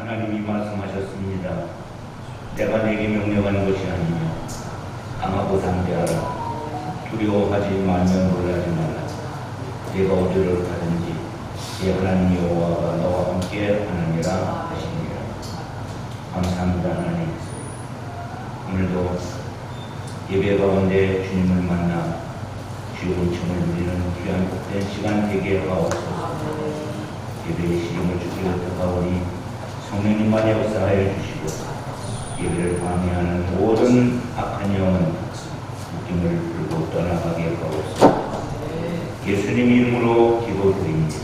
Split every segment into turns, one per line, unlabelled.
하나님이 말씀하셨습니다. 내가 내게 명령하는 것이 아니며 강하고 담대하라. 두려워하지 말며 놀라지 말라. 내가 어디를 가든지 내 하나님 여호와가 너와 함께 하느니라 하시니라. 감사합니다. 하나님, 오늘도 예배 가운데 주님을 만나 주의 은총을 누리는 귀한 복된 시간 되게 하옵소서. 예배의 시임을 주기로 뜻하오니 성령님만의 역사하여 주시고 예배를 방해하는 모든 악한 영은 묶임을 풀고 떠나가게 하옵소서. 예수님 이름으로 기도드립니다.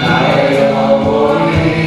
나의 영혼이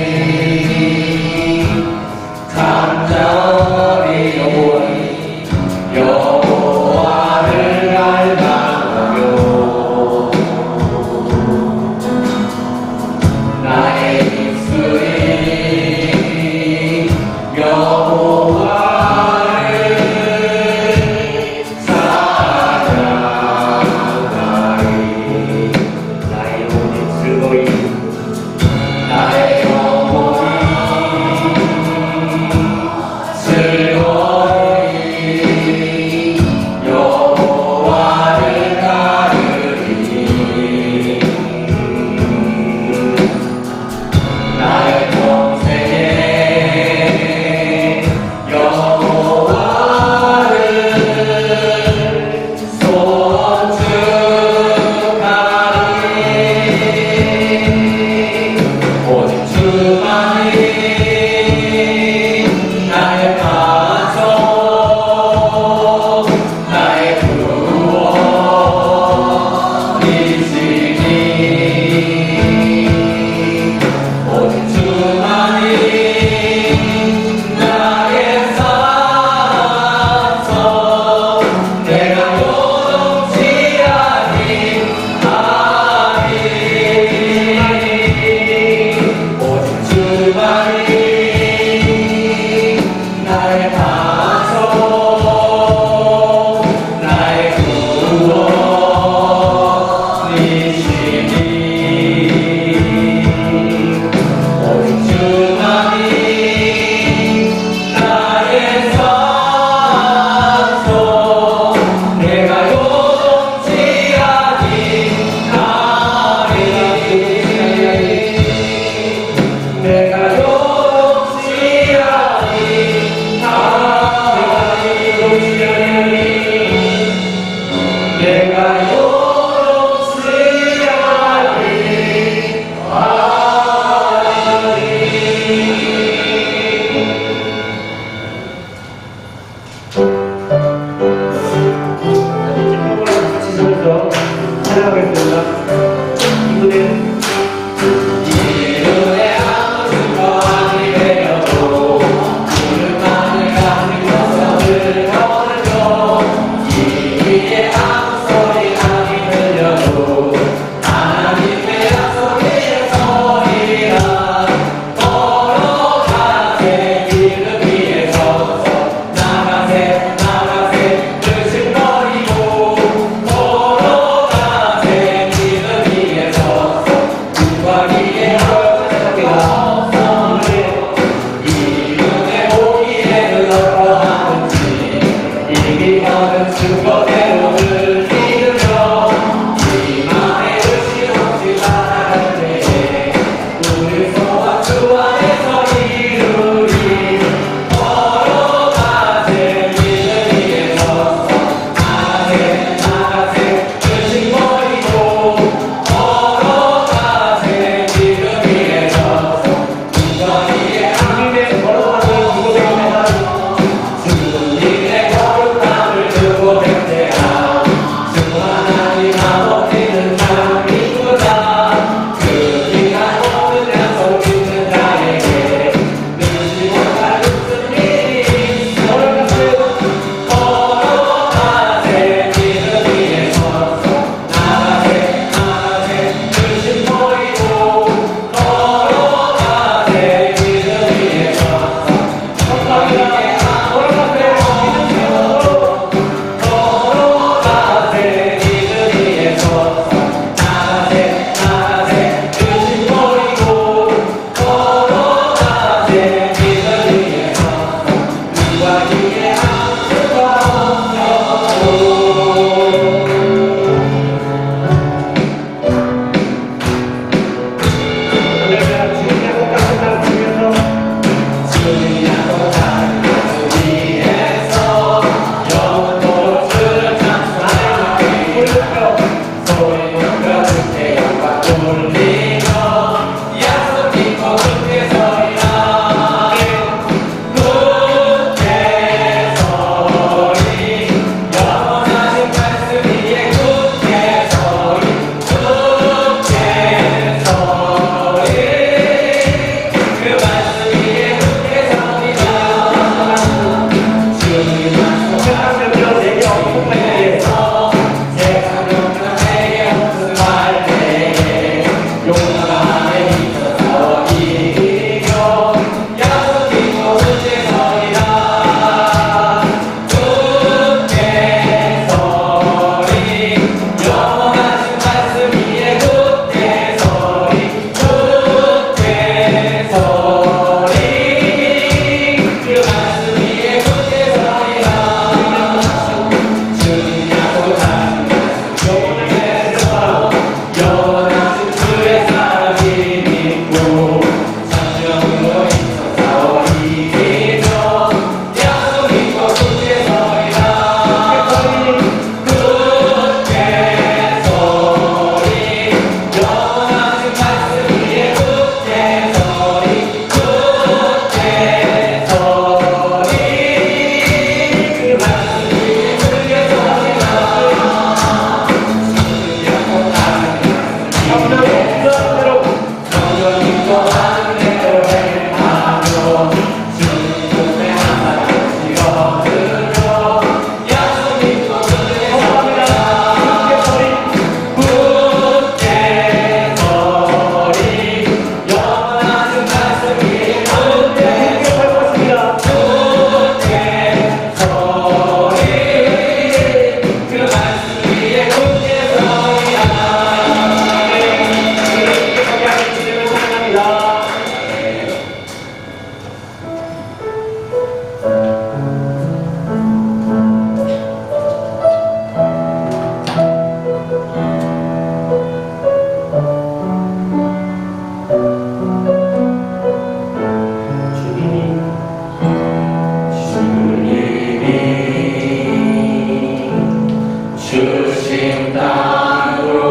주신 땅으로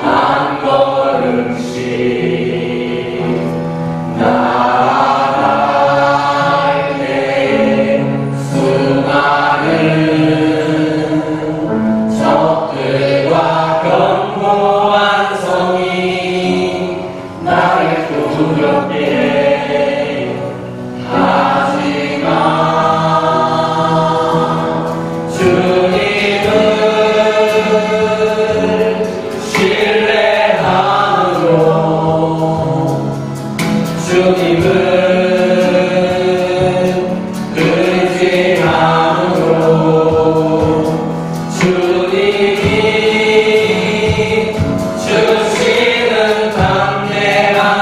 한 걸음씩 나아갈 때 수많은 적들과 견고한 성이 나를 두렵게 하지만 주님은 의지함으로 주님이 주시는 담대함으로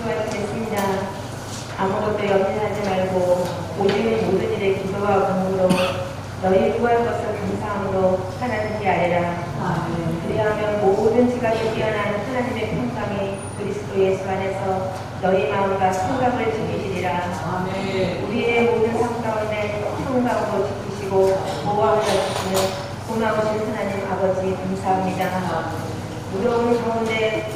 기도하시겠습니다. 아무것도 염려하지 말고 오직 모든 일에 기도와 공으로 너희 구할 것을 감사함으로 하나님께 아뢰라. 그리하면 모든 지각에 뛰어난 하나님의 평강이 그리스도 예수 안에서 너희 마음과 생각을 지키시리라. 우리의 모든 삶 가운데 평강으로 지키시고 보호하여 주시는 고마우신 하나님 아버지 감사합니다. 무더운 가운데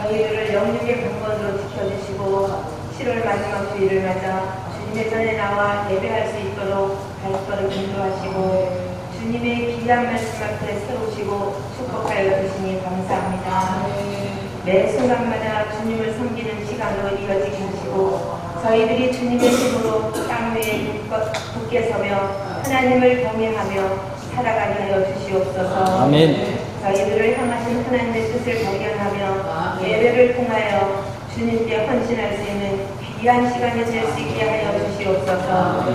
저희들을 영육의 강건으로 지켜주시고 7월 마지막 주일을 맞아 주님의 전에 나와 예배할 수 있도록 발걸음 인도하시고 주님의 귀한 말씀 앞에 세우시고 축복하여 주시니 감사합니다. 매 순간마다 주님을 섬기는 시간으로 이어지게 하시고 저희들이 주님의 힘으로 땅 위에 굳게 서며 하나님을 경외하며 살아가게 하여 주시옵소서.
아멘.
저희들을 향하신 하나님의 뜻을 발견하며 예배를 통하여 주님께 헌신할 수 있는 귀한 시간이 될 수 있게 하여 주시옵소서.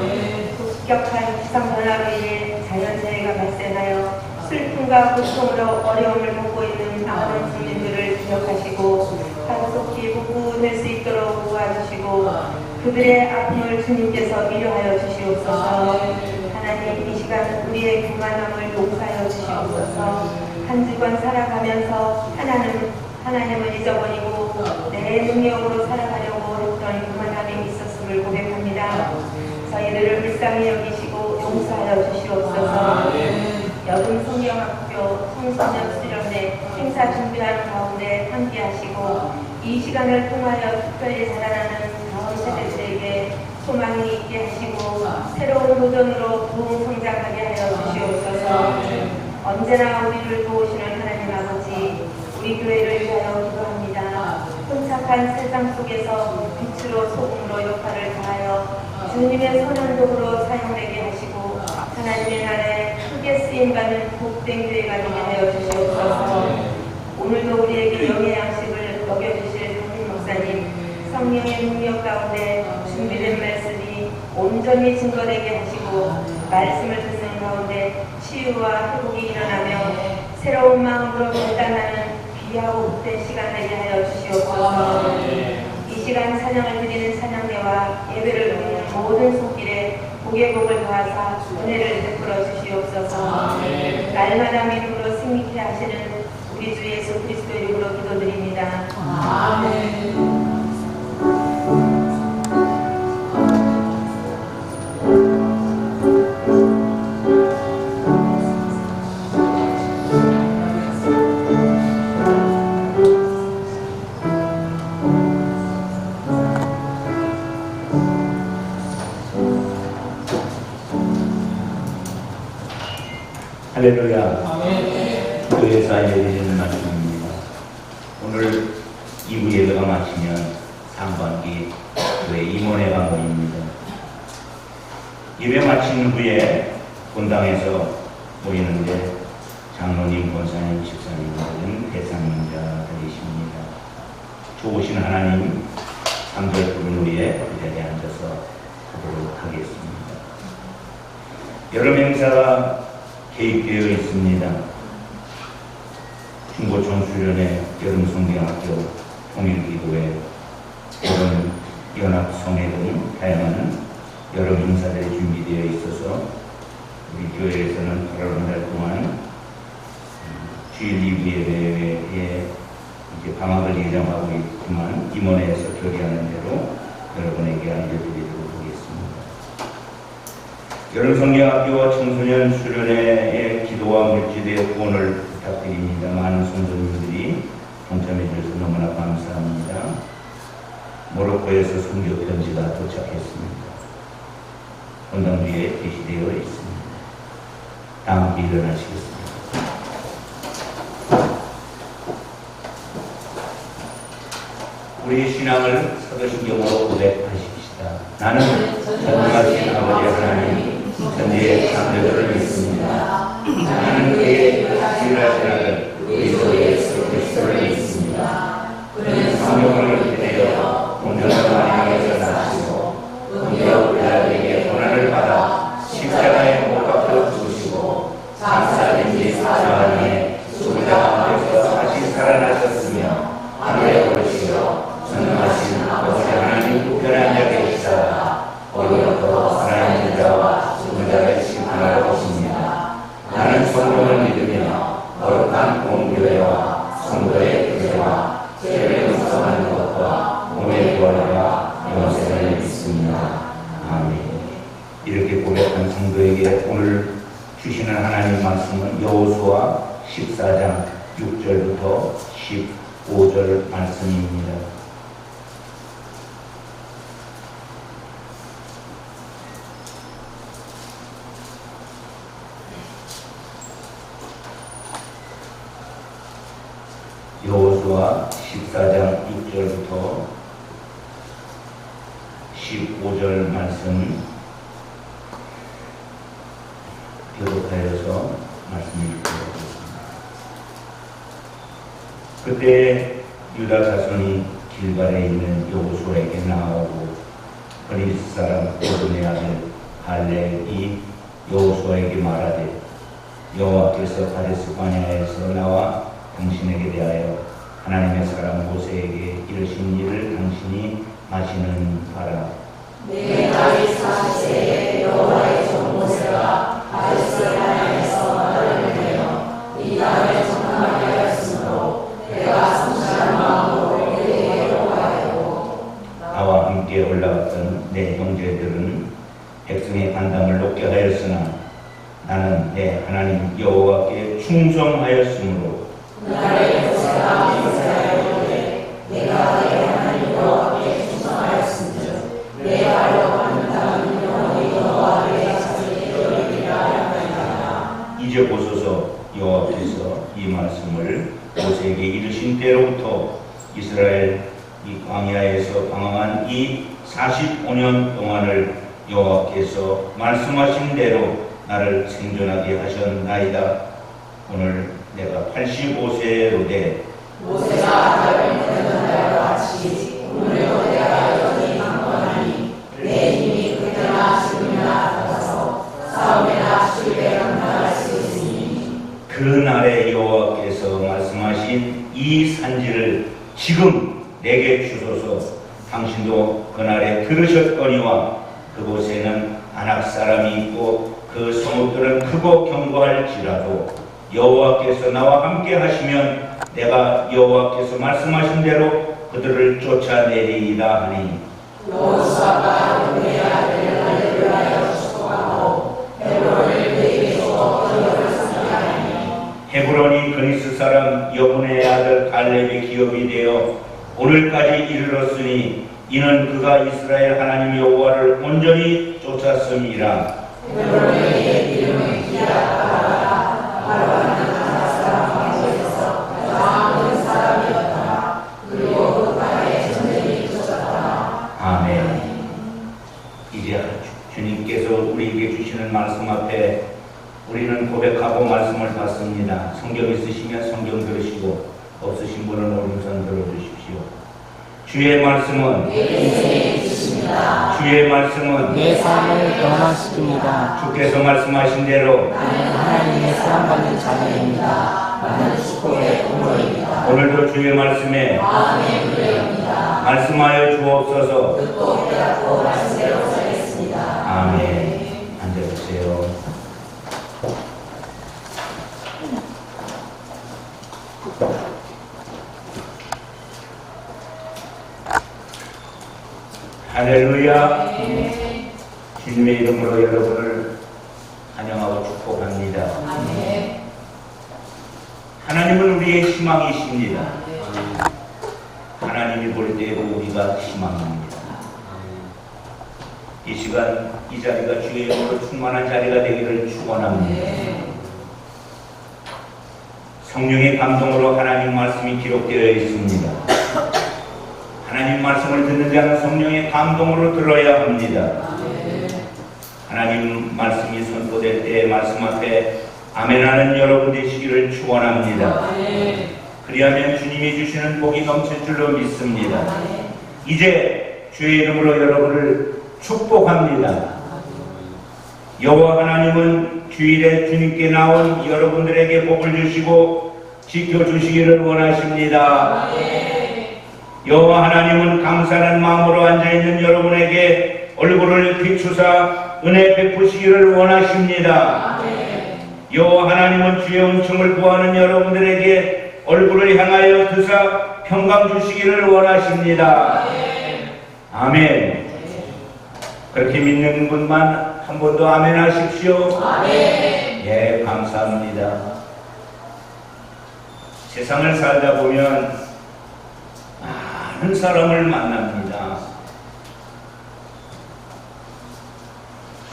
급격한 기상 변화로 인해 자연재해가 발생하여 슬픔과 고통으로 어려움을 겪고 있는 많은 국민들을 기억하시고 한속히 복구될 수 있도록 도와주시고 그들의 아픔을 주님께서 위로하여 주시옵소서. 하나님 이 시간 우리의 교만함을 용서하여 주시옵소서. 한 주간 살아가면서 하나님을 잊어버리고 내 능력으로 살아가려고 했던 교만함이 있었음을 고백합니다. 저희들을 불쌍히 여기시고 용서하여 주시옵소서. 여름 성경학교 청소년 수련회 행사 준비하는 가운데 함께하시고 이 시간을 통하여 특별히 자라나는 다음 세대들에게 소망이 있게 하시고 새로운 도전으로 부흥 성장하게 하여 주시옵소서. 언제나 우리를 도우시는 하나님 아버지, 우리 교회를 위하여 기도합니다. 혼착한 세상 속에서 빛으로 소금으로 역할을 다하여 주님의 선언독으로 사용되게 하시고 하나님의 나라에 크게 쓰임받는 복된 교회가 되게 하여 주시옵소서. 오늘도 우리에게 영의 양식을 먹여주실 담임 목사님, 성령의 능력 가운데 준비된 말씀이 온전히 증거되게 하시고 말씀을 듣는 가운데 치유와 회복이 일어나며 새로운 마음으로 결단하는 귀하고 복된 시간 되게 하여 주시옵소서. 이 시간 찬양을 드리는 찬양대와 예배를 드리는 모든 손길에 복의 복을 더하사 은혜를 베풀어 주시옵소서. 날마다 믿음으로 승리케 하시는 우리 주 예수 그리스도 이름으로 기도드립니다. 아멘.
할렐루야. 교회에서 알려드리는 말씀입니다. 오늘 2부 예배가 마치면 상반기 교회 임원회 방문입니다. 예배 마친 후에 본당에서 모이는데 장로님, 권사님, 집사님 등 대상자들이십니다. 좋으신 하나님, 3절 부른 후에 그 자리에 앉아서 하도록 하겠습니다. 여름 행사가 계획되어 있습니다. 중고청 수련회, 여름 성경학교, 통일기도회, 여름 연합성회 등 다양한 여름 행사들이 준비되어 있어서 우리 교회에서는 8월 한 달 동안 주일 2부 예배에 이제 방학을 예정하고 있지만 임원회에서 결의하는 대로 여러분에게 알려드리도록 하겠습니다. 여름 성경학교와 청소년 수련회의 기도와 물질의 후원을 부탁드립니다. 많은 성도님들이 동참해 주셔서 너무나 감사합니다. 모로코에서 선교 편지가 도착했습니다. 본당 뒤에 게시되어 있습니다. 다 함께 일어나시겠습니다. 우리 신앙을 서도신경으로 고백하십시다. 나는 전능하신 아버지 하나님 천지의 창조주를 믿습니다. 나는 그의 유일하신 아들 그리스도 예수 그리스도를 믿습니다. 그는 성령을 기대어 온전한 마리아에서 나시고 은혜와 빌라도에게 고난을 받아 십자가에 못 박혀 죽으시고 장사된 지 4일 후에 죽은 자 가운데서 다시 살아나셨으며 하늘에 오르시어 전능하신 주시는 하나님 말씀은 여호수아 14장 6절부터 15절 말씀입니다. 여호수아 14장 6절부터 15절 말씀 교독하여서 말씀을 읽어보겠습니다. 그때 유다 자손이 길갈에 있는 여호수아에게 나아오고 브리스 사람 오든의 아들 갈렙이 여호수아에게 말하되 여호와께서 가데스 광야에서 나와 당신에게 대하여 하나님의 사람 모세에게 이르신 일을 당신이 아시는 바라.
내 나이 40세에 여호와의 종 모세가 가데스 광야에서 너를 보내어 네 땅을 정탐하게 하였으므로 내가 성실한 마음으로 그에게 여호와하였고
나와 함께 올라갔던 내 형제들은 백성의 간담을 높게 하였으나 나는 내 하나님 여호와께 충성하였으므로
그날의 모세가 이스라엘에 이르되 내가 내 하나님 여호와께 충성하였은즉 내 하려고 하는 땅은 영원히 여호와의 자손이 되리라 하였나이다.
이제 보소서 여호와께서 이 말씀을 모세에게 이르신 때로부터 이스라엘 이 광야에서 방황한 이 45년 동안을 여호와께서 말씀하신 대로 나를 생존하게 하셨나이다. 오늘 내가 85세로 돼
모세가 아들을 보내던 날과 같이 오늘도 내가 여전히 강건하니 내 힘이 그때나 지금이나 같아서 싸움에나 주일에 감당할 수 있으니
그날에 여호와께서 말씀하신 이 산지를 지금 내게 주소서. 당신도 그날에 들으셨거니와 그곳에는 아낙 사람이 있고 그 성읍들은 크고 견고할지라도 여호와께서 나와 함께 하시면 내가 여호와께서 말씀하신 대로 그들을 쫓아내리이다 하니
여호수아가 눈의 아들을 갈렙을 하여 축복하고 헤브론을 그에게 주어 기업을 상기하니
헤브론이 그리스 사람 여분의 아들 갈렙의 기업이 되어 오늘까지 이르렀으니 이는 그가 이스라엘 하나님 여호와를 온전히 쫓았음이라.
헤브론의 이름은 기랴바라 바로는 아낙 사람 왕에서 가장 큰 사람이었다. 그리고 그 땅에 전쟁이 터졌다.
아멘. 이제 주님께서 우리에게 주시는 말씀 앞에 우리는 고백하고 말씀을 받습니다. 성경 있으시면 성경 들으시고 없으신 분은 오른손 들어주십시오. 주의 말씀은
내 인생에 있으십니다.
주의 말씀은
내 삶을 변화시킵니다.
주께서 말씀하신 대로
나는 하나님의 사랑받는 자녀입니다. 나는 축복의 공로입니다.
오늘도 주의 말씀에
마음의 노래입니다.
말씀하여 주옵소서.
듣고 깨닫고 말씀대로 살겠습니다.
아멘. 앉아주세요. 할렐루야. 주님의 이름으로 여러분을 환영하고 축복합니다.
아멘.
하나님은 우리의 희망이십니다. 하나님이 볼 때 우리가 희망입니다. 이 시간 이 자리가 주의 이름으로 충만한 자리가 되기를 축원합니다. 성령의 감동으로 하나님 말씀이 기록되어 있습니다. 하나님 말씀을 듣는 자는 성령의 감동으로 들어야 합니다. 하나님 말씀이 선포될 때 말씀 앞에 아멘하는 여러분 되시기를 축원합니다. 그리하면 주님이 주시는 복이 넘칠 줄로 믿습니다. 이제 주의 이름으로 여러분을 축복합니다. 여호와 하나님은 주일에 주님께 나온 여러분들에게 복을 주시고 지켜주시기를 원하십니다. 여호와 하나님은 감사하는 마음으로 앉아있는 여러분에게 얼굴을 비추사 은혜 베푸시기를 원하십니다. 여호와 하나님은 주의 은총을 구하는 여러분들에게 얼굴을 향하여 드사 평강 주시기를 원하십니다. 아멘. 그렇게 믿는 분만 한 번 더 아멘 하십시오.
아멘.
예, 감사합니다. 세상을 살다 보면 많은 사람을 만납니다.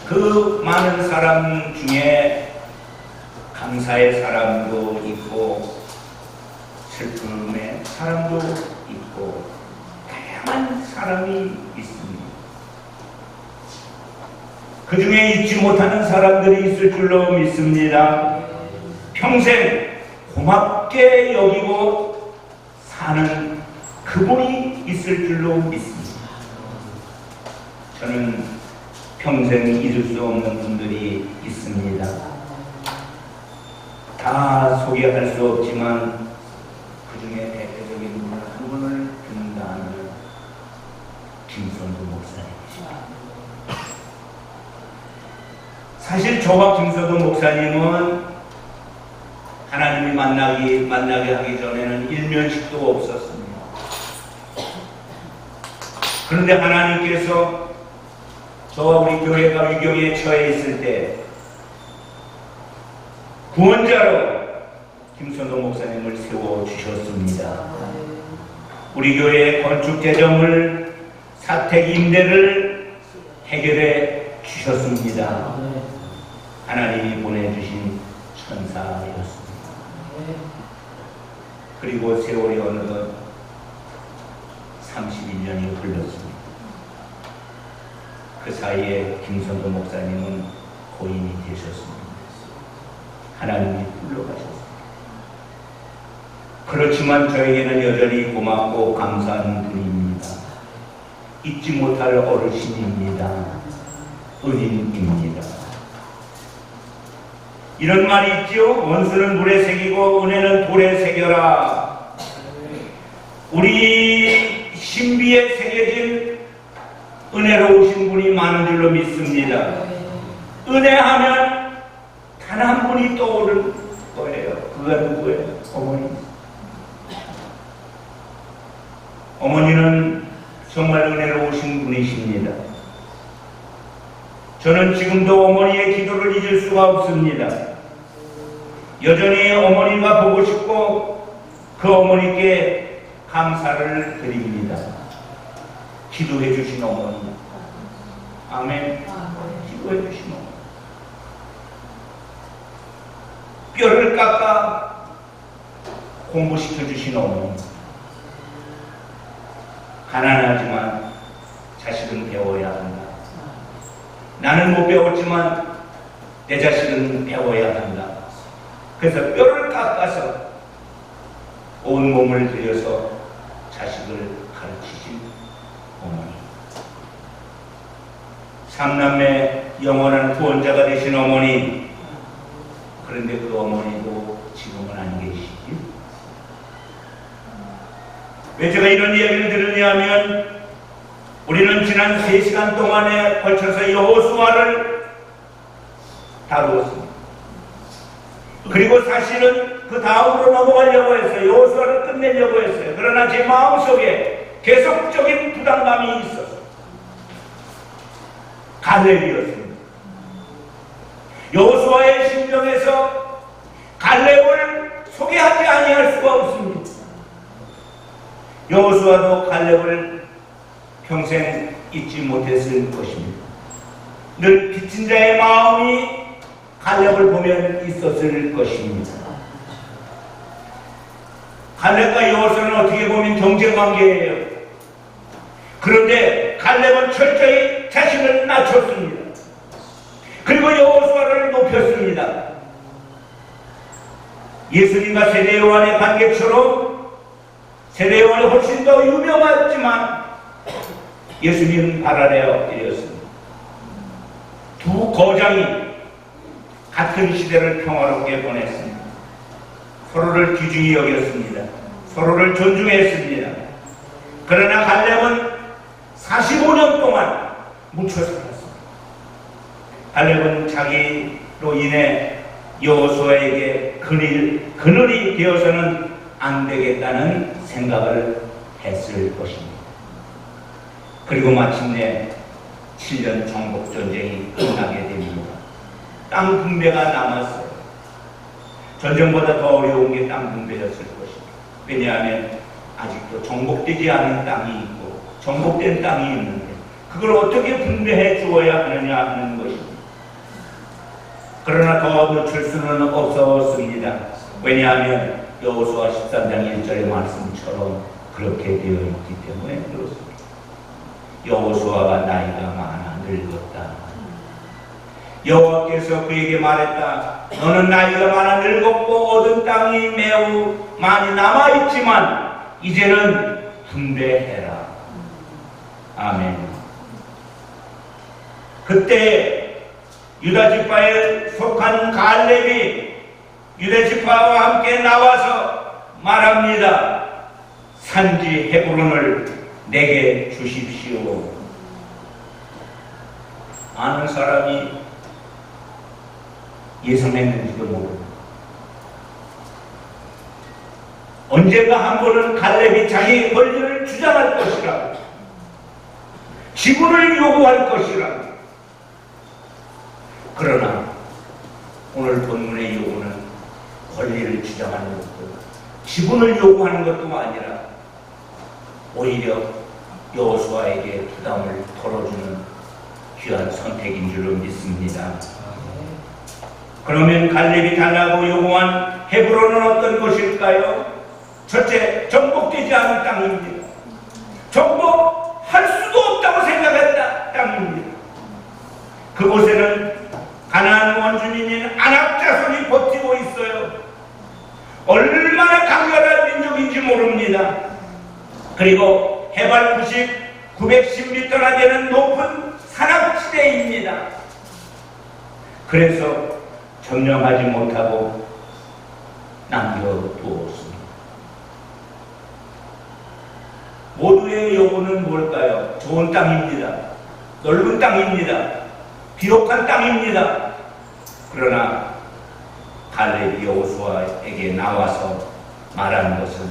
그 많은 사람 중에 감사의 사람도 있고 슬픔의 사람도 있고 다양한 사람이 있습니다. 그 중에 잊지 못하는 사람들이 있을 줄로 믿습니다. 평생 고맙게 여기고 사는 그분이 있을 줄로 믿습니다. 저는 평생 잊을 수 없는 분들이 있습니다. 다 소개할 수 없지만 그 중에 대표적인 분 한 분을 든다 하면 김선도 목사님이십니다. 사실 저와 김선도 목사님은 하나님이 만나게 하기 전에는 일면식도 없었습니다. 그런데 하나님께서 저와 우리 교회가 위기에 처해 있을 때 구원자로 김선도 목사님을 세워주셨습니다. 우리 교회의 건축 재정을 사택 임대를 해결해 주셨습니다. 하나님이 보내주신 천사였습니다. 그리고 세월이 어느덧 31년이 흘렀습니다. 그 사이에 김선도 목사님은 고인이 되셨습니다. 하나님이 불러가셨습니다. 그렇지만 저에게는 여전히 고맙고 감사한 분입니다. 잊지 못할 어르신입니다. 은인입니다. 이런 말이 있죠. 원수는 물에 새기고 은혜는 돌에 새겨라. 우리 신비에 새겨진 은혜로우신 분이 많은 줄로 믿습니다. 은혜하면 단 한 분이 떠오를 거예요. 그가 누구예요? 어머니. 어머니는 정말 은혜로우신 분이십니다. 저는 지금도 어머니의 기도를 잊을 수가 없습니다. 여전히 어머니가 보고 싶고 그 어머니께 감사를 드립니다. 기도해 주신 어머니. 아멘. 기도해 주신 어머니. 뼈를 깎아 공부시켜 주신 어머니. 가난하지만 자식은 배워야 한다. 나는 못 배웠지만 내 자식은 배워야 한다. 그래서 뼈를 깎아서 온 몸을 들여서 자식을 가르치신 어머니. 삼남매 영원한 구원자가 되신 어머니. 그런데 그 어머니도 지금은 안 계시지. 왜 제가 이런 이야기를 들으냐면 우리는 지난 3시간 동안에 걸쳐서 여호수아를 다루었습니다. 그리고 사실은 그 다음으로 넘어가려고 했어요. 여호수아를 끝내려고 했어요. 그러나 제 마음속에 계속적인 부담감이 있었어요. 갈렙이었습니다. 여호수아의 심정에서 갈렙을 소개하지 아니할 수가 없습니다. 여호수아도 갈렙을 평생 잊지 못했을 것입니다. 늘 빚진 자의 마음이 갈렙을 보면 있었을 것입니다. 갈렙과 여호수아는 어떻게 보면 경쟁관계예요. 그런데 갈렙은 철저히 자신을 낮췄습니다. 그리고 여호수아를 높였습니다. 예수님과 세례요한의 관계처럼 세례요한이 훨씬 더 유명하지만 예수님은 발 아래 엎드렸습니다. 두 거장이 같은 시대를 평화롭게 보냈습니다. 서로를 귀중히 여겼습니다. 서로를 존중했습니다. 그러나 갈렙은 45년 동안 묻혀 살았습니다. 갈렙은 자기로 인해 여호수아에게 그늘이 되어서는 안 되겠다는 생각을 했을 것입니다. 그리고 마침내 7년 정복전쟁이 끝나게 됩니다. 땅 분배가 남았어요. 전쟁보다 더 어려운 게 땅 분배였을 것입니다. 왜냐하면 아직도 정복되지 않은 땅이 있고 정복된 땅이 있는데 그걸 어떻게 분배해 주어야 하느냐 하는 것입니다. 그러나 더 늦출 수는 없었습니다. 왜냐하면 여호수아 13장 1절의 말씀처럼 그렇게 되어 있기 때문에 그렇습니다. 여호수아가 나이가 많아 늙었다. 여호와께서 그에게 말했다. 너는 나이가 많아 늙었고 얻은 땅이 매우 많이 남아있지만 이제는 분배해라. 아멘. 그때 유다지파에 속한 갈렙이 유다지파와 함께 나와서 말합니다. 산지 헤브론을 내게 주십시오. 아는 사람이 예상했는지도 모릅니다. 언젠가 한 번은 갈렙이 자기 권리를 주장할 것이라, 지분을 요구할 것이라. 그러나 오늘 본문의 요구는 권리를 주장하는 것도 지분을 요구하는 것도 아니라 오히려 여호수아에게 부담을 덜어주는 귀한 선택인 줄로 믿습니다. 그러면 갈렙이 달라고 요구한 헤브론은 어떤 곳일까요? 첫째, 정복되지 않은 땅입니다. 정복할 수도 없다고 생각했다 땅입니다. 그곳에는 가나안 원주민인 아낙 자손이 버티고 있어요. 얼마나 강렬한 민족인지 모릅니다. 그리고 해발 910m나 되는 높은 산악지대입니다. 그래서 점령하지 못하고 남겨두었습니다. 모두의 요구는 뭘까요? 좋은 땅입니다. 넓은 땅입니다. 비옥한 땅입니다. 그러나 갈렙이 여호수아에게 나와서 말한 것은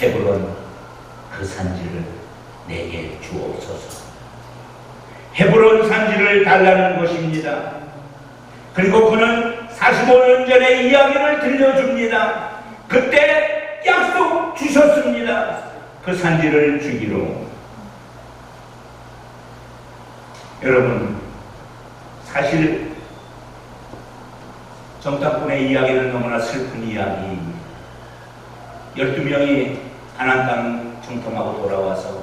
헤브론 그 산지를 내게 주옵소서. 헤브론 산지를 달라는 것입니다. 그리고 그는 45년 전의 이야기를 들려줍니다. 그때 약속 주셨습니다. 그 산지를 주기로. 여러분, 사실 정탐꾼의 이야기는 너무나 슬픈 이야기입니다. 12명이 가나안 땅 정탐하고 돌아와서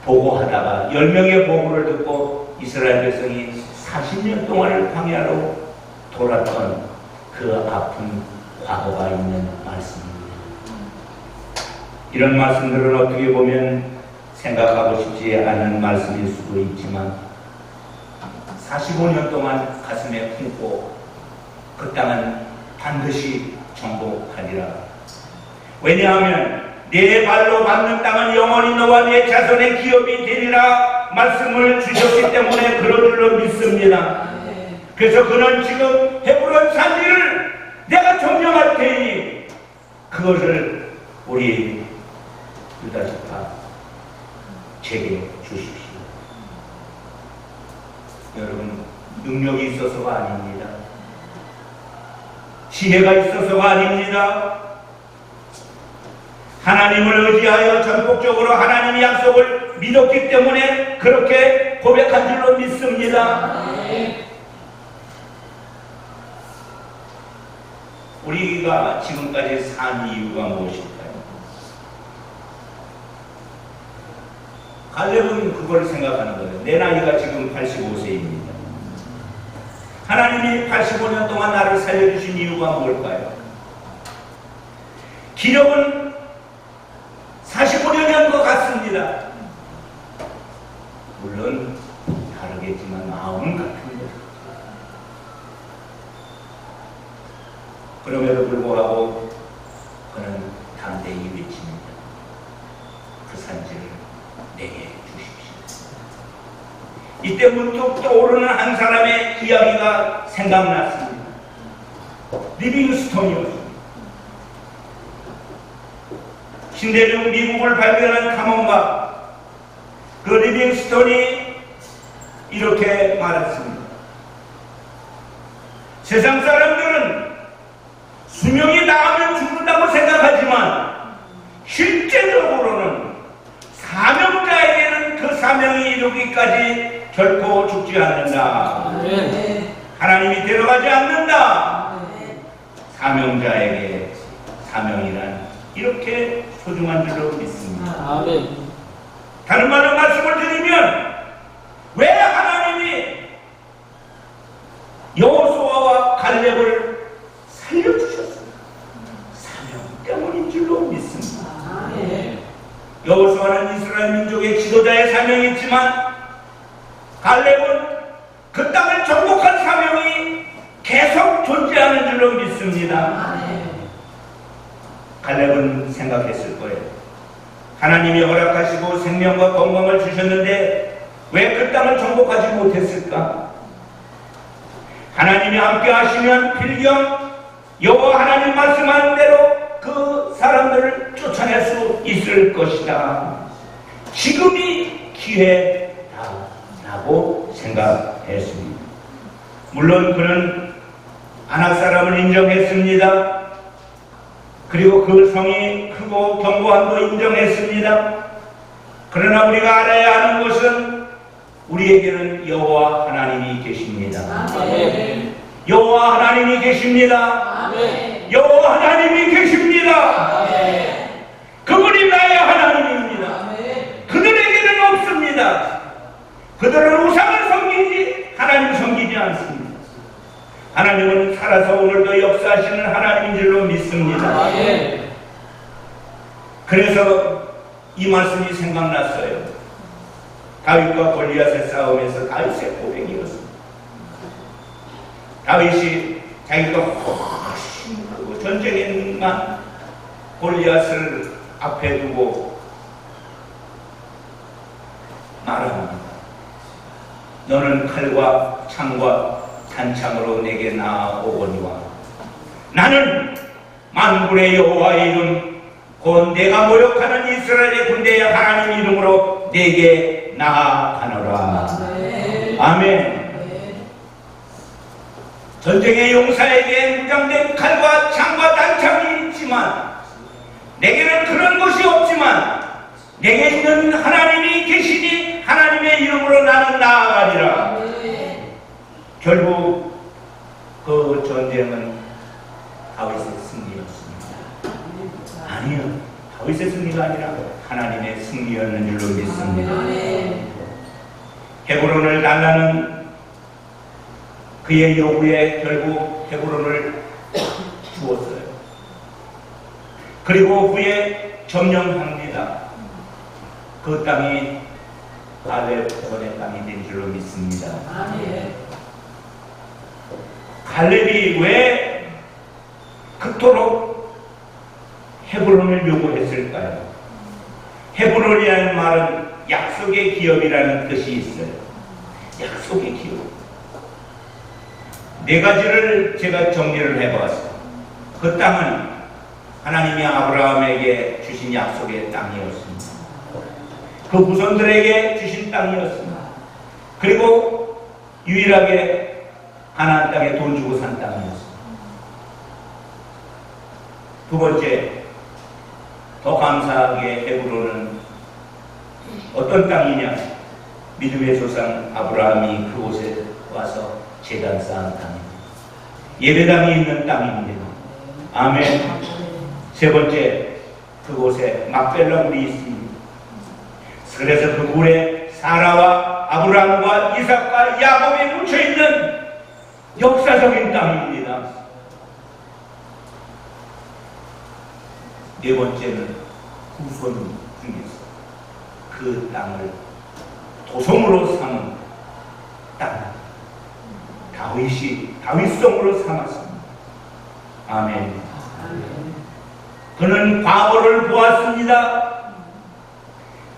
보고하다가 10명의 보고를 듣고 이스라엘 백성이 40년 동안을 광야로 돌았던 그 아픈 과거가 있는 말씀입니다. 이런 말씀들은 어떻게 보면 생각하고 싶지 않은 말씀일 수도 있지만 45년 동안 가슴에 품고 그 땅은 반드시 정복하리라. 왜냐하면 내 발로 밟는 땅은 영원히 너와 내 자손의 기업이 되리라 말씀을 주셨기 때문에 그런 줄로 믿습니다. 그래서 그는 지금 헤브론 산지를 내가 점령할 테니 그것을 우리 유다지파 제게 주십시오. 여러분, 능력이 있어서가 아닙니다. 지혜가 있어서가 아닙니다. 하나님을 의지하여 전폭적으로 하나님의 약속을 믿었기 때문에 그렇게 고백한 줄로 믿습니다. 우리가 지금까지 산 이유가 무엇일까요? 갈렙은 그걸 생각하는 거예요. 내 나이가 지금 85세입니다. 하나님이 85년 동안 나를 살려주신 이유가 뭘까요? 기력은 45년인 것 같습니다. 물론 다르겠지만 마음은 같습니다. 그럼에도 불구하고 그는 담대히 외칩니다. 그 산지를 내게 주십시오. 이때 문득 떠오르는 한 사람의 이야기가 생각났습니다. 리빙스톤이었습니다. 신대륙 미국을 발견한 탐험가 그 리빙스톤이 이렇게 말했습니다. 세상 사람들은 수명이 나가면 죽는다고 생각하지만 실제적으로는 사명자에게는 그 사명이 이루기까지 결코 죽지 않는다. 하나님이 데려가지 않는다. 사명자에게 사명이란 이렇게 소중한 줄로 믿습니다.
아멘.
다른 말로 말씀을 드리면 왜 하나님이 여호수아와 갈렙을 살려주셨습니까? 사명 때문인 줄로 믿습니다. 여호수아는 이스라엘 민족의 지도자의 사명이 있지만 갈렙은 그 땅을 정복할 사명이 계속 존재하는 줄로 믿습니다. 갈렙은 생각했을 거예요. 하나님이 허락하시고 생명과 건강을 주셨는데 왜 그 땅을 정복하지 못했을까? 하나님이 함께 하시면 필경 여호와 하나님 말씀하는 대로 그 사람들을 쫓아낼 수 있을 것이다. 지금이 기회다라고 생각했습니다. 물론 그는 아낙 사람을 인정했습니다. 그리고 그 성이 크고 견고함도 인정했습니다. 그러나 우리가 알아야 하는 것은 우리에게는 여호와 하나님이 계십니다.
아멘.
여호와 하나님이 계십니다.
아멘.
여호와 하나님이 계십니다.
아멘.
그분이 나의 하나님입니다.
아멘.
그들에게는 없습니다. 그들은 우상을 섬기지 하나님 섬기지 않습니다. 하나님은 살아서 오늘도 역사하시는 하나님인 줄로 믿습니다.
아멘.
그래서 이 말씀이 생각났어요. 다윗과 골리앗의 싸움에서 다윗의 고백이었습니다. 다윗이 자기가 훨씬 크고 전쟁에 능한 골리앗을 앞에 두고 말합니다. 너는 칼과 창과 단창으로 내게 나아오거니와 나는 만군의 여호와의 이름 곧 내가 모욕하는 이스라엘의 군대의 하나님 이름으로 내게 나아가노라. 아멘. 전쟁의 용사에게 무장된 칼과 창과 단창이 있지만 내게는 그런 것이 없지만 내게 있는 하나님이 계시니 하나님의 이름으로 나는 나아가리라. 결국 그 전쟁은 다윗의 승리였습니다. 아니요, 다윗의 승리가 아니라 하나님의 승리였는 줄로 믿습니다. 헤브론을 달라는 그의 요구에 결국 헤브론을 주었어요. 그리고 후에 점령합니다. 그 땅이 갈렙 전의 땅이 된 줄로 믿습니다. 갈렙이 왜 그토록 헤브론을 요구했을까요? 헤브론이라는 말은 약속의 기업이라는 뜻이 있어요. 약속의 기업. 네 가지를 제가 정리를 해봤어요. 그 땅은 하나님이 아브라함에게 주신 약속의 땅이었습니다. 그 후손들에게 주신 땅이었습니다. 그리고 유일하게 가나안 땅에 돈 주고 산 땅이었습니다. 두 번째, 더 감사하게 헤브론은 어떤 땅이냐? 믿음의 조상 아브라함이 그곳에 와서 제단 쌓은 땅입니다. 예배당이 있는 땅입니다. 아멘. 세 번째, 그곳에 막벨라 물이 있습니다. 그래서 그 물에 사라와 아브라함과 이삭과 야곱이 묻혀있는 역사적인 땅입니다. 네 번째는 후손 중에서 그 땅을 도성으로 삼은 땅, 다윗성으로 삼았습니다. 아멘. 그는 과거를 보았습니다.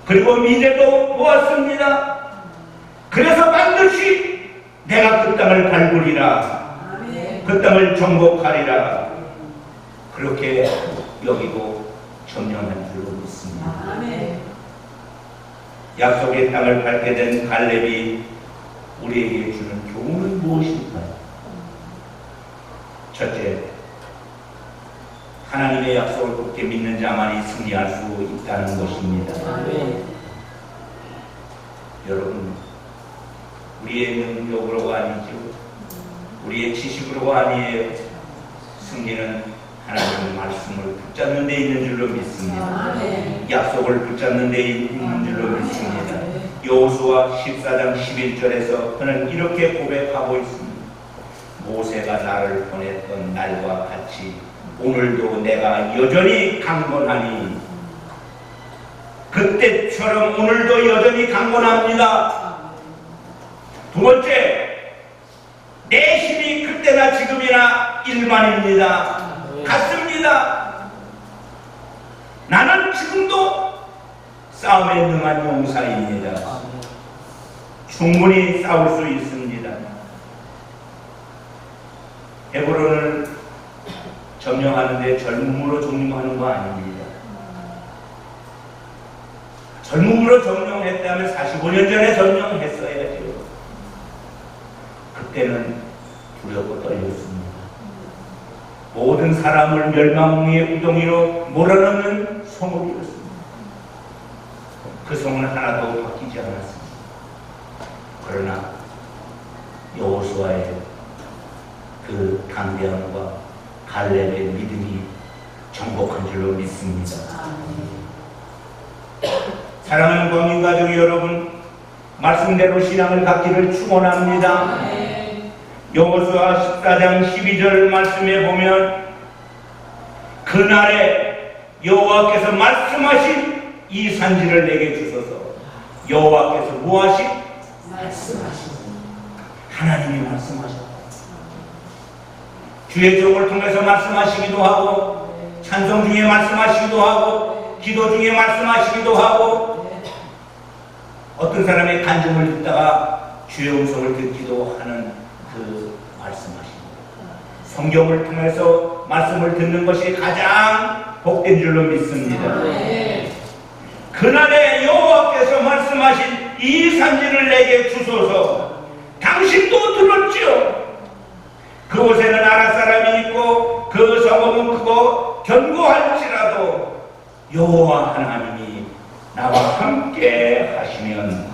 그리고 미래도 보았습니다. 그래서 반드시 내가 그 땅을 발굴이라, 그 땅을 정복하리라, 그렇게 여기고 점령한 줄로 믿습니다. 약속의 땅을 밟게 된 갈렙이 우리에게 주는 교훈은 무엇일까요? 첫째, 하나님의 약속을 굳게 믿는 자만이 승리할 수 있다는 것입니다. 여러분, 우리의 능력으로가 아니죠. 우리의 지식으로가 아니에요. 승리는 하나님의 말씀을 붙잡는 데 있는 줄로 믿습니다. 약속을 붙잡는 데 있는 줄로 믿습니다. 여호수아 14장 11절에서 그는 이렇게 고백하고 있습니다. 모세가 나를 보냈던 날과 같이 오늘도 내가 여전히 강건하니, 그때처럼 오늘도 여전히 강건합니다. 두 번째, 내 힘이 그때나 지금이나 일반입니다. 같습니다. 나는 지금도 싸움에 능한 용사입니다. 충분히 싸울 수 있습니다. 헤브론을 점령하는데 젊음으로 점령하는 거 아닙니다. 젊음으로 점령했다면 45년 전에 점령했어야죠. 그때는 두렵고 떨렸습니다. 모든 사람을 멸망의 우동이로 몰아넣는 성읍이었습니다. 그 성은 하나도 바뀌지 않았습니다. 그러나 여호수아의 그 강대함과 갈렙의 믿음이 정복한 줄로 믿습니다. 사랑하는 광인 가족 여러분, 말씀대로 신앙을 갖기를 축원합니다. 여호수아 14장 12절 말씀에 보면 그날에 여호와께서 말씀하신 이 산지를 내게 주소서. 여호와께서 무엇이? 하나님이 말씀하셨다. 주의 종을 통해서 말씀하시기도 하고, 찬송 중에 말씀하시기도 하고, 기도 중에 말씀하시기도 하고, 어떤 사람의 간증을 듣다가 주의 음성을 듣기도 하는 그 말씀하십니다. 성경을 통해서 말씀을 듣는 것이 가장 복된 줄로 믿습니다. 그날에 여호와께서 말씀하신 이 산지를 내게 주소서. 당신도 들었지요. 그곳에는 아랍 사람이 있고 그 성읍은 크고 견고할지라도 여호와 하나님이 나와 함께 하시면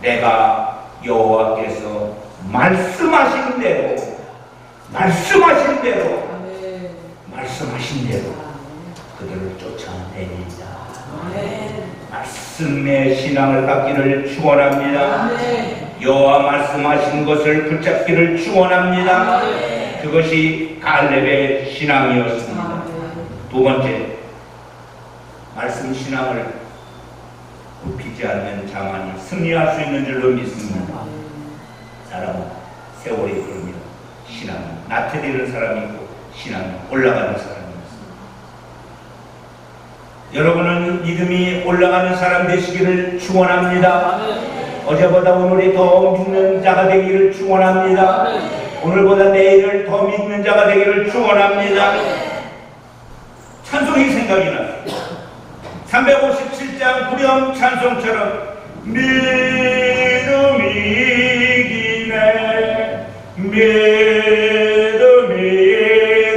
내가 여호와께서 말씀하신 대로 그들을 쫓아내리라. 말씀의 신앙을 갖기를 축원합니다. 여호와 말씀하신 것을 붙잡기를 축원합니다. 그것이 갈렙의 신앙이었습니다. 두 번째, 말씀 신앙을 굽히지 않는 자만이 승리할 수 있는 줄로 믿습니다. 사람은 세월이 흐르면 신앙이 나태되는 사람이 있고 신앙이 올라가는 사람이 있습니다. 여러분은 믿음이 올라가는 사람 되시기를 축원합니다. 어제보다 오늘이 더 믿는 자가 되기를 축원합니다. 오늘보다 내일을 더 믿는 자가 되기를 축원합니다. 찬송이 생각이 났어요. 357장 구령 찬송처럼 믿음이 이기네, 믿음이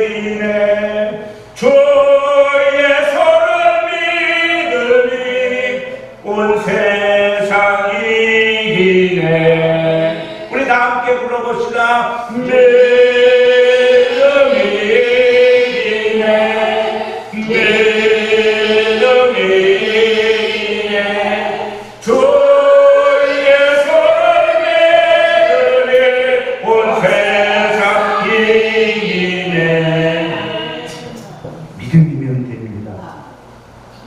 이기네, 주의 손을 믿으니 온 세상 이기네. 우리 다 함께 불러봅시다. 믿음이 이기네, 믿음이 이기네, 주의 손을 믿으니 온 세상 이기네. 믿음이면 됩니다.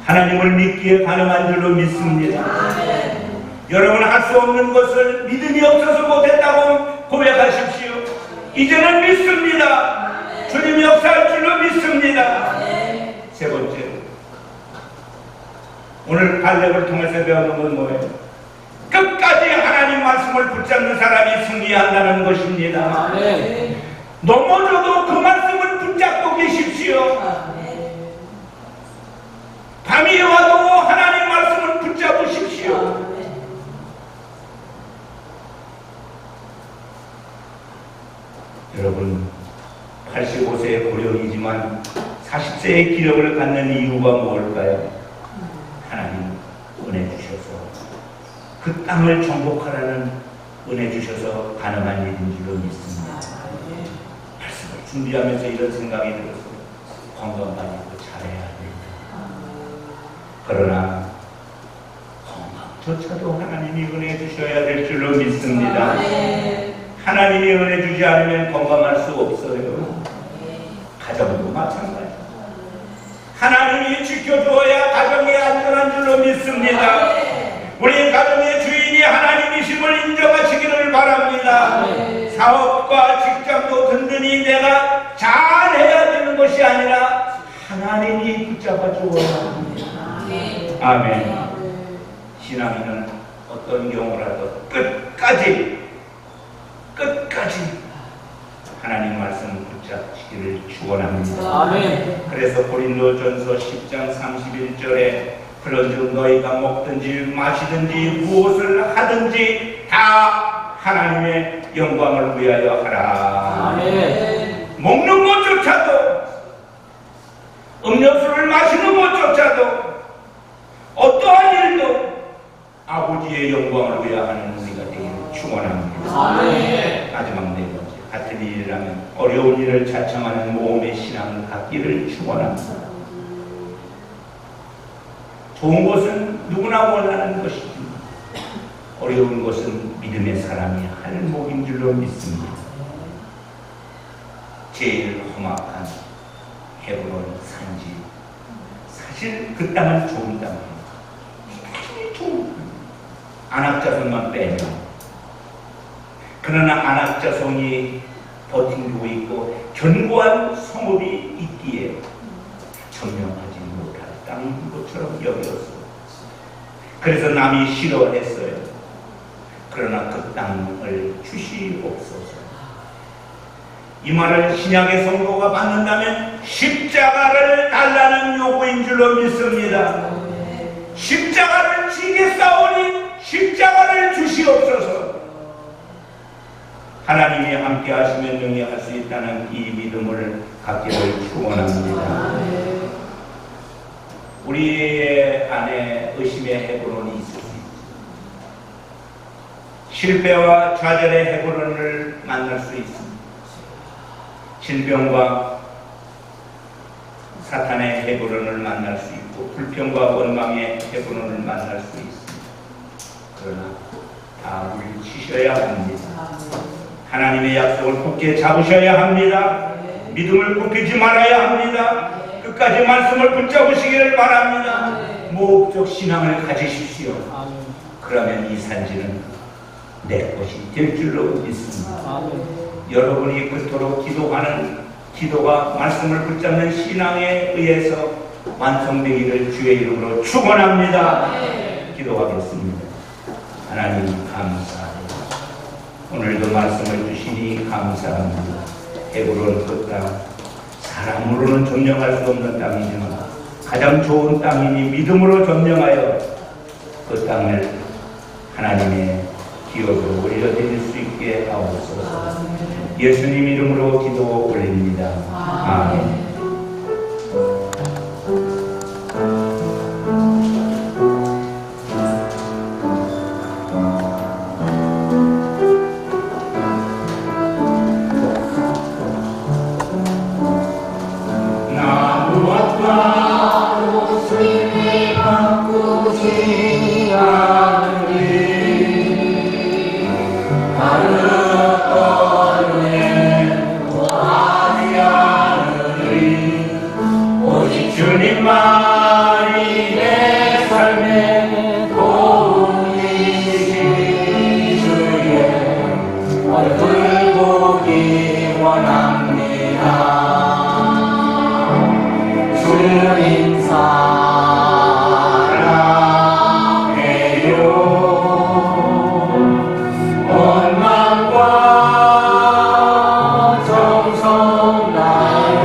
하나님을 믿기에 가능한 줄로 믿습니다. 여러분, 할 수 없는 것을 믿음이 없어서 못했다고 고백하십시오. 이제는 믿습니다. 주님이 역사할 줄로 믿습니다. 세 번째로, 오늘 갈렙을 통해서 배우는 건 뭐예요? 끝까지 하나님 말씀을 붙잡는 사람이 승리한다는 것입니다. 넘어져도 그 말씀을 붙잡고 계십시오. 밤이 와도 하나님 말씀을 붙잡으십시오. 여러분, 85세의 고령이지만 40세의 기력을 갖는 이유가 무엇일까요? 하나님 은혜 주셔서 그 땅을 정복하라는 은혜 주셔서 가능한 일인 줄로 믿습니다. 말씀을 준비하면서 이런 생각이 들어서 건강가지고 잘해야 됩니다. 그러나 건강조차도 하나님이 은혜 주셔야 될 줄로 믿습니다. 하나님이 은혜 주지 않으면 건강할 수 없어요. 가정도 마찬가지. 하나님이 지켜주어야 가정이 안전한 줄로 믿습니다. 우리 가정의 주인이 하나님이심을 인정하시기를 바랍니다. 사업과 직장도 든든히 내가 잘해야 되는 것이 아니라 하나님이 붙잡아 주어야 합니다. 아멘. 신앙인은 어떤 경우라도 끝까지 하나님 말씀 붙잡기를 축원합니다.
아멘.
그래서 고린도전서 10장 31절에 그런즉 너희가 먹든지 마시든지 무엇을 하든지 다 하나님의 영광을 위하여 하라.
아멘.
먹는 것조차도 음료수를 마시는 것조차도 어떠한 일도 아버지의 영광을 위하여 하는 우리가 되기를 축원합니다.
아멘.
마지막 네 번째, 같은 일이라면 어려운 일을 자청하는 모험의 신앙을 갖기를 축원합니다. 좋은 것은 누구나 원하는 것이지 어려운 것은 믿음의 사람이 할 목인 줄로 믿습니다. 제일 험악한 헤브론 산지, 사실 그 땅은 좋은 땅이에요. 안악자손만 빼면. 그러나 안악자손이 버티고 있고 견고한 성읍이 있기에 점령하지 못할 땅인 것처럼 여겼어요. 그래서 남이 싫어했어요. 그러나 그 땅을 주시옵소서. 이 말을 신약의 성도가 받는다면 십자가를 달라는 요구인 줄로 믿습니다. 십자가를 지겠사오니 십자가를 주시옵소서. 하나님이 함께 하시면 능히할 수 있다는 이 믿음을 갖기를 축원합니다. 우리의 안에 의심의 헤브론이 있을 수 있죠. 실패와 좌절의 헤브론을 만날 수 있습니다. 질병과 사탄의 헤브론을 만날 수 있고 불평과 원망의 헤브론을 만날 수 있습니다. 그러나 다 물리치셔야 합니다. 하나님의 약속을 굳게 잡으셔야 합니다. 믿음을 굽히지 말아야 합니다. 끝까지 말씀을 붙잡으시기를 바랍니다. 목적 신앙을 가지십시오. 그러면 이 산지는 내 것이 될 줄로 믿습니다. 여러분이 그토록 기도하는 기도가 말씀을 붙잡는 신앙에 의해서 완성되기를 주의 이름으로 축원합니다. 기도하겠습니다. 하나님 감사합니다. 오늘도 말씀을 주시니 감사합니다. 헤브론 그 땅, 사람으로는 점령할 수 없는 땅이지만 가장 좋은 땅이니 믿음으로 점령하여 그 땅을 하나님의 기업으로 올려드릴 수 있게 하옵소서. 예수님 이름으로 기도 올립니다. 아멘.
주님만이 내 삶의 도움이시 주의 얼굴 보기 원합니다. 주님 사랑해요. 온 마음과 정성 다해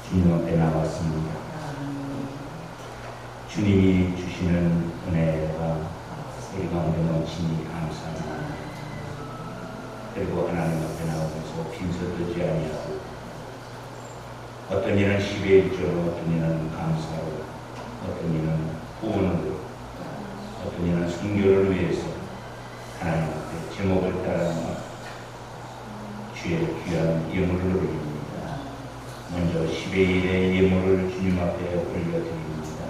주님 앞에 나왔습니다. 주님이 주시는 은혜가 우리 가운데 넘치니 감사합니다. 그리고 하나님 앞에 나오면서 빈서들지 아니하고 어떤 이는 10의 1조로, 어떤 이는 감사로, 어떤 이는 후원으로, 어떤 이는 선교를 위해서 하나님 앞에 제목을 따라 주의 귀한 예물을 올립니다. 먼저 10의 1의 예물을 주님 앞에 올려드립니다.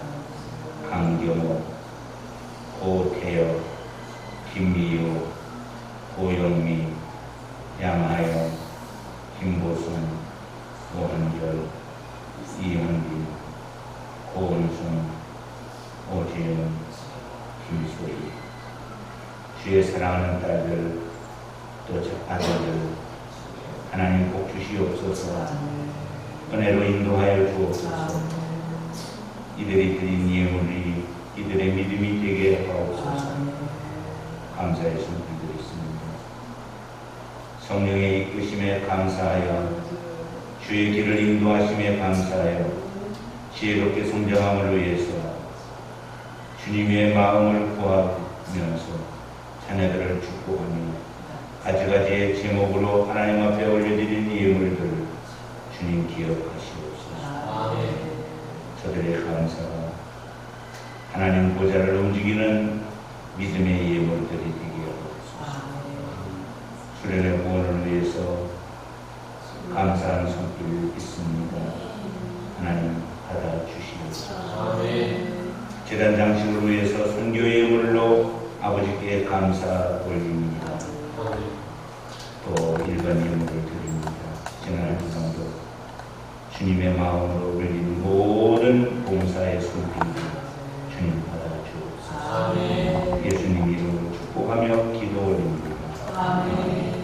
강경호, 고태여, 김미유, 고영미, 양하영, 김보선, 오한결, 이현빈, 고은순, 오재현, 김소희, 주의 사랑하는 딸들, 또 아들들, 하나님 복 주시옵소서. 은혜로 인도하여 주옵소서. 이들이 드린 예물이 이들의 믿음이 되게 하옵소서. 감사의 손길 드리겠습니다. 성령의 이끄심에 감사하여 주의 길을 인도하심에 감사하여 지혜롭게 성장함을 위해서 주님의 마음을 구하면서 자녀들을 축복하며 가지가지의 제목으로 하나님 앞에 올려드린 예물들을 주님 기억하시옵소서. 저들의 감사가 하나님 보좌를 움직이는 믿음의 예물들이 되게 하옵소서. 수련의 구원을 위해서 감사하는 손길 있습니다. 하나님 받아주시옵소서. 제단 장식을 위해서 선교의 예물로 아버지께 감사 올립니다. 또 일반 예물을 드립니다. 지난 주상도 주님의 마음으로 올린 모든 봉사의 손길을 주님 받아주옵소서. 예수님 이름으로 축복하며 기도 올립니다. 아멘.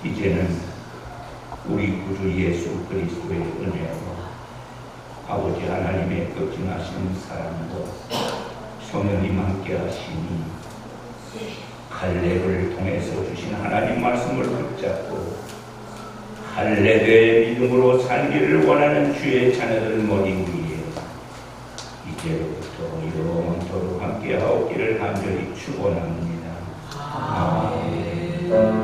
이제는 우리 구주 예수 그리스도의 은혜와 아버지 하나님의 극진하신 사랑과 성령님 함께 하시니 갈렙을 통해서 주신 하나님 말씀을 붙잡고 할례의 믿음으로 살기를 원하는 주의 자녀들 머리 위에 이 이제로부터 영원토록 함께하옵기를 간절히 축원합니다. 아멘.